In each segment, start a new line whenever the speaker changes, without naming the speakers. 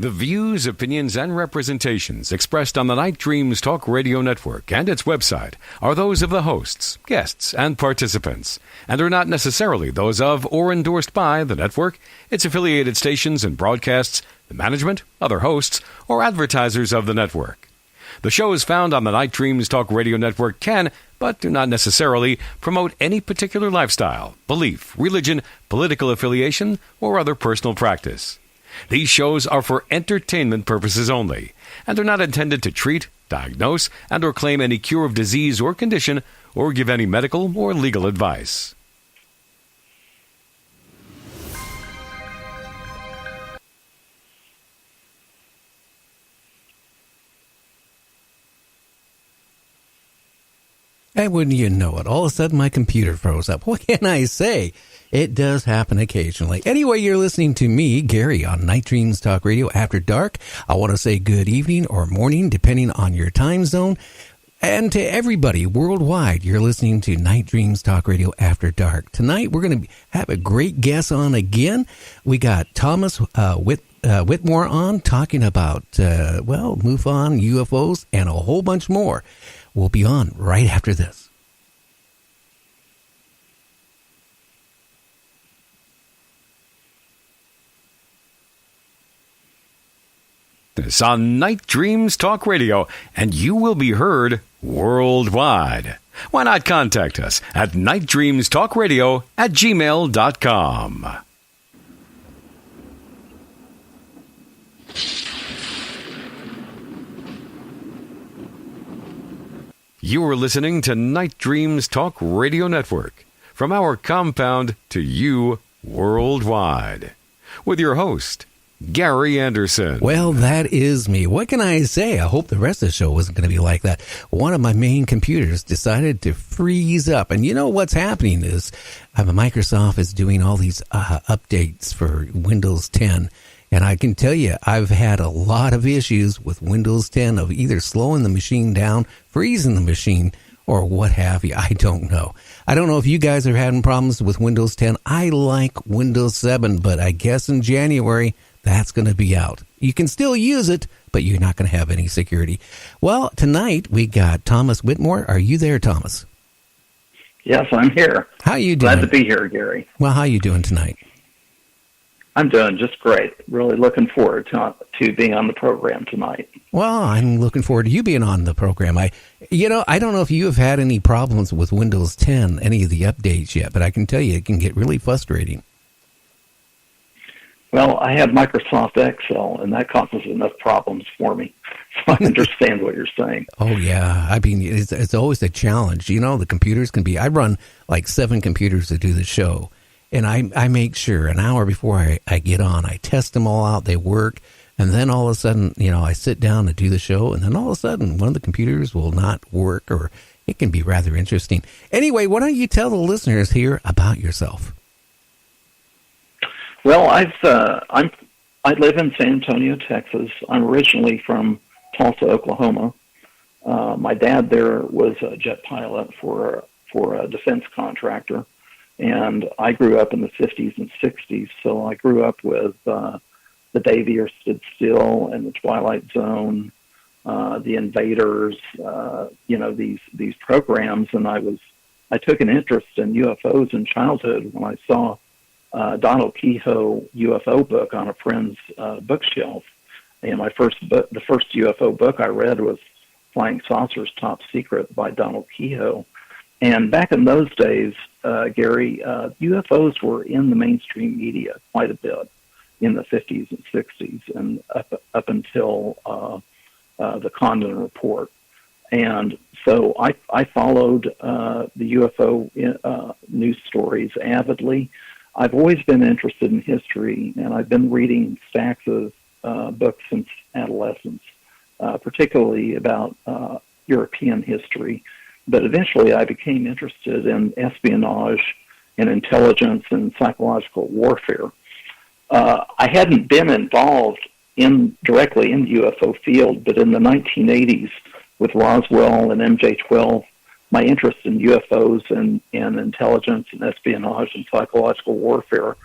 The views, opinions, and representations expressed on the Night Dreams Talk Radio Network and its website are those of the hosts, guests, and participants, and are not necessarily those of or endorsed by the network, its affiliated stations and broadcasts, the management, other hosts, or advertisers of the network. The shows found on the Night Dreams Talk Radio Network can, but do not necessarily, promote any particular lifestyle, belief, religion, political affiliation, or other personal practice. These shows are for entertainment purposes only, and are not intended to treat, diagnose, and or claim any cure of disease or condition, or give any medical or legal advice.
And wouldn't you know it, all of a sudden my computer froze up. What can I say? It does happen occasionally. Anyway, you're listening to me, Gary, on Night Dreams Talk Radio After Dark. I want to say good evening or morning, depending on your time zone. And to everybody worldwide, you're listening to Night Dreams Talk Radio After Dark. Tonight, we're going to have a great guest on again. We got Thomas Whitmore on, talking about, Mufon, UFOs, and a whole bunch more. We'll be on right after this.
This on Night Dreams Talk Radio, and you will be heard worldwide. Why not contact us at nightdreamstalkradio@gmail.com. You are listening to Night Dreams Talk Radio Network, from our compound to you worldwide, with your host, Gary Anderson.
Well, that is me. What can I say? I hope the rest of the show wasn't going to be like that. One of my main computers decided to freeze up. And you know what's happening is Microsoft is doing all these updates for Windows 10. And I can tell you, I've had a lot of issues with Windows 10 of either slowing the machine down, freezing the machine, or what have you. I don't know. I don't know if you guys are having problems with Windows 10. I like Windows 7, but I guess in January, that's going to be out. You can still use it, but you're not going to have any security. Well, tonight we got Thomas Whitmore. Are you there, Thomas?
Yes, I'm here.
How you doing?
Glad to be here, Gary.
Well, how you doing tonight?
I'm doing just great. Really looking forward to being on the program tonight.
Well, I'm looking forward to you being on the program. I don't know if you have had any problems with Windows 10, any of the updates yet, but I can tell you it can get really frustrating.
Well, I have Microsoft Excel, and that causes enough problems for me. So I understand what you're saying.
Oh, yeah. I mean, it's always a challenge. You know, the computers can be... I run like 7 computers to do the show, and I make sure an hour before I get on, I test them all out, they work, and then all of a sudden, I sit down to do the show, and then all of a sudden, one of the computers will not work, or it can be rather interesting. Anyway, why don't you tell the listeners here about yourself?
Well, I live in San Antonio, Texas. I'm originally from Tulsa, Oklahoma. My dad there was a jet pilot for a defense contractor, and I grew up in the 50s and 60s. So I grew up with the Day the Earth Stood Still and the Twilight Zone, the Invaders. These programs, and I took an interest in UFOs in childhood when I saw Donald Kehoe UFO book on a friend's bookshelf. And the first UFO book I read was Flying Saucers Top Secret by Donald Kehoe. And back in those days, Gary, UFOs were in the mainstream media quite a bit in the 50s and 60s and up until the Condon Report. And so I followed the UFO news stories avidly. I've always been interested in history, and I've been reading stacks of books since adolescence, particularly about European history. But eventually I became interested in espionage and intelligence and psychological warfare. I hadn't been involved directly in the UFO field, but in the 1980s with Roswell and MJ-12, my interest in UFOs and intelligence and espionage and psychological warfare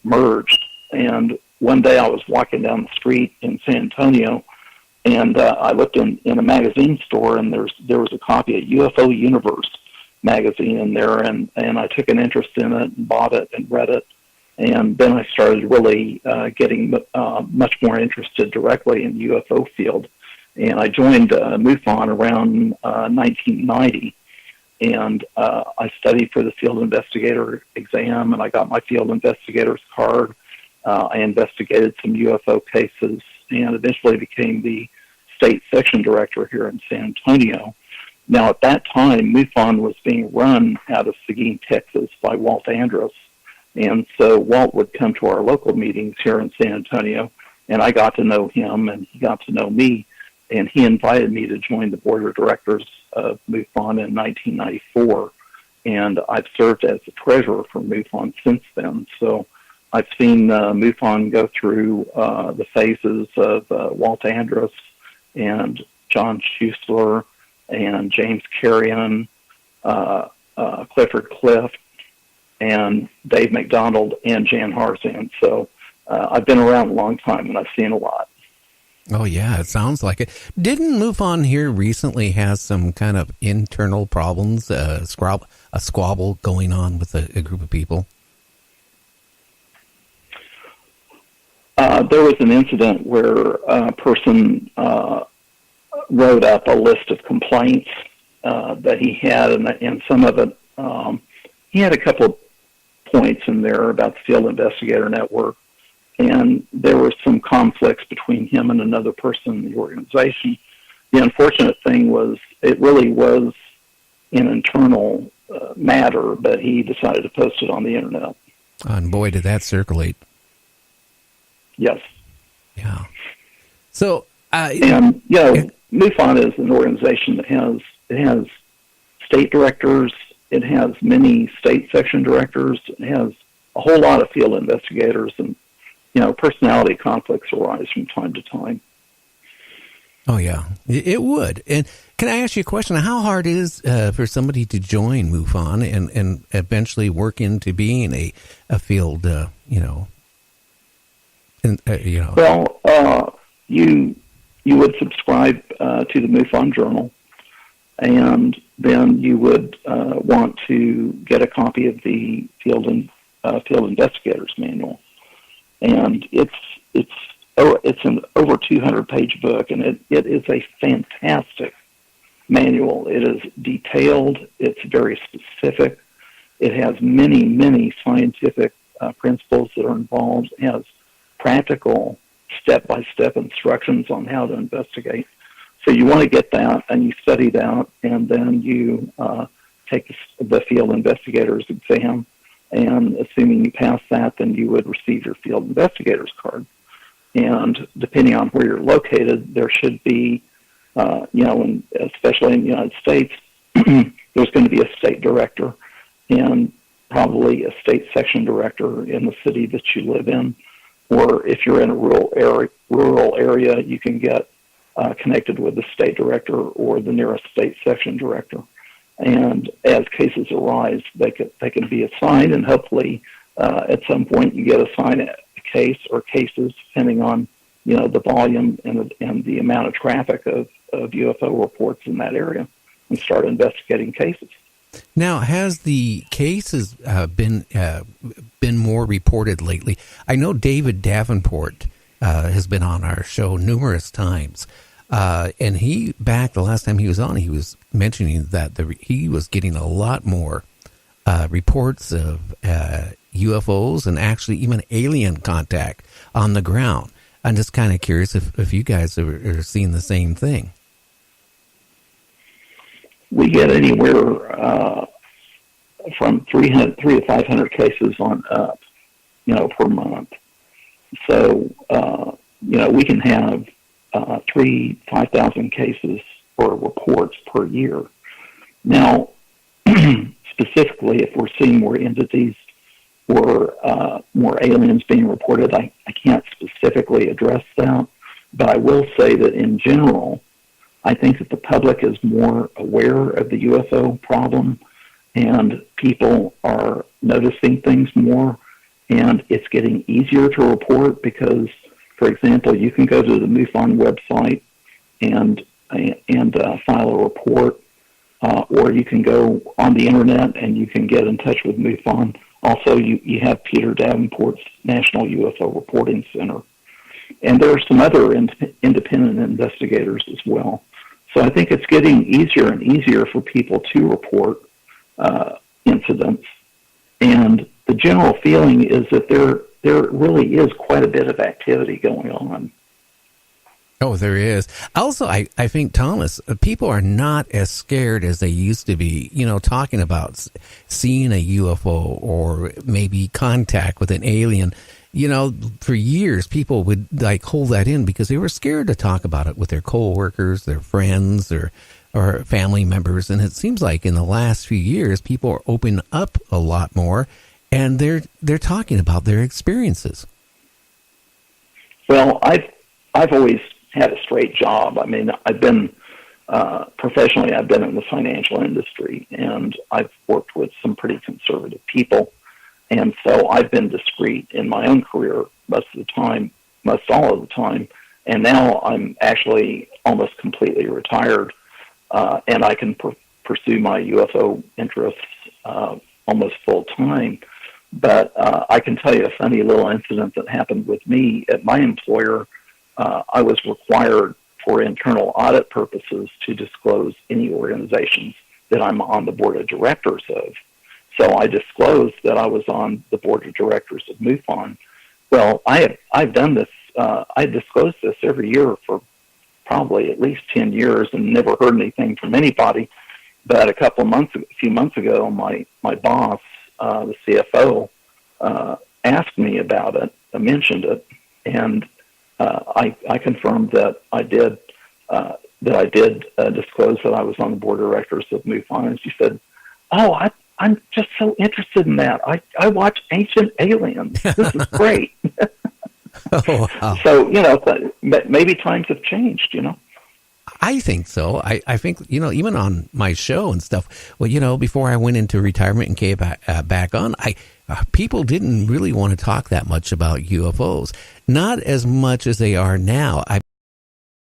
merged. And one day I was walking down the street in San Antonio, and I looked in a magazine store, and there was a copy of UFO Universe magazine in there, and I took an interest in it and bought it and read it. And then I started really getting much more interested directly in the UFO field. And I joined Mufon around 1990. And I studied for the field investigator exam, and I got my field investigator's card. I investigated some UFO cases and eventually became the state section director here in San Antonio. Now, at that time, Mufon was being run out of Seguin, Texas by Walt Andrus. And so Walt would come to our local meetings here in San Antonio, and I got to know him, and he got to know me. And he invited me to join the board of directors of MUFON in 1994, and I've served as the treasurer for MUFON since then. So I've seen MUFON go through the phases of Walt Andrus and John Schuessler and James Carrion, Clifford Clift, and Dave McDonald, and Jan Harzan. So I've been around a long time, and I've seen a lot.
Oh, yeah, it sounds like it. Didn't Mufon here recently has some kind of internal problems, a squabble going on with a group of people?
There was an incident where a person wrote up a list of complaints that he had, and some of it, he had a couple of points in there about the Field Investigator Network, and there were some conflicts between him and another person in the organization. The unfortunate thing was it really was an internal matter, but he decided to post it on the internet.
And boy, did that circulate.
Yes.
Yeah. So,
and MUFON is an organization that has state directors. It has many state section directors. It has a whole lot of field investigators, and personality conflicts arise from time to time.
Oh, yeah, it would. And can I ask you a question? How hard is for somebody to join MUFON and eventually work into being a field, Well,
you would subscribe to the MUFON Journal, and then you would want to get a copy of the Field Investigators Manual. And it's an over 200-page book, and it is a fantastic manual. It is detailed. It's very specific. It has many, many scientific principles that are involved. It has practical step-by-step instructions on how to investigate. So you want to get that, and you study that, and then you take the field investigator's exam. And assuming you pass that, then you would receive your field investigator's card. And depending on where you're located, there should be, especially in the United States, there's going to be a state director and probably a state section director in the city that you live in. Or if you're in a rural area, you can get connected with the state director or the nearest state section director. And as cases arise, they can be assigned, and hopefully at some point you get assigned a case or cases, depending on the volume and the amount of traffic of UFO reports in that area, and start investigating cases.
Now, has the cases been more reported lately? I know David Davenport has been on our show numerous times. And the last time he was on, he was mentioning that he was getting a lot more reports of UFOs and actually even alien contact on the ground. I'm just kind of curious if you guys are seeing the same thing.
We get anywhere from 300 to 500 cases on up, per month. So, we can have 5,000 cases or reports per year. Now, specifically, if we're seeing more entities or more aliens being reported, I can't specifically address that, but I will say that in general, I think that the public is more aware of the UFO problem, and people are noticing things more, and it's getting easier to report because, for example, you can go to the Mufon website and file a report, or you can go on the internet and you can get in touch with Mufon. Also, you have Peter Davenport's National UFO Reporting Center. And there are some other independent investigators as well. So I think it's getting easier and easier for people to report incidents. And the general feeling is that there really is quite a bit of activity going on.
Oh, there is. Also, I think, Thomas, people are not as scared as they used to be, talking about seeing a UFO or maybe contact with an alien. For years, people would hold that in because they were scared to talk about it with their coworkers, their friends, or family members. And it seems like in the last few years, people are opening up a lot more, and they're talking about their experiences.
Well, I've always had a straight job. I mean, I've been professionally, I've been in the financial industry, and I've worked with some pretty conservative people. And so I've been discreet in my own career most all of the time. And now I'm actually almost completely retired, and I can pursue my UFO interests almost full time. But I can tell you a funny little incident that happened with me at my employer. I was required for internal audit purposes to disclose any organizations that I'm on the board of directors of. So I disclosed that I was on the board of directors of Mufon. Well, I've done this. I disclosed this every year for probably at least 10 years and never heard anything from anybody. But a few months ago, my boss, the CFO, asked me about it, mentioned it, and I confirmed that I did disclose that I was on the board of directors of Mufon. And she said, "Oh, I'm just so interested in that. I watch Ancient Aliens. This is great."
Oh, wow.
So, maybe times have changed,
I think so. I think, even on my show and stuff, well, before I went into retirement and came back on, people didn't really want to talk that much about UFOs. Not as much as they are now.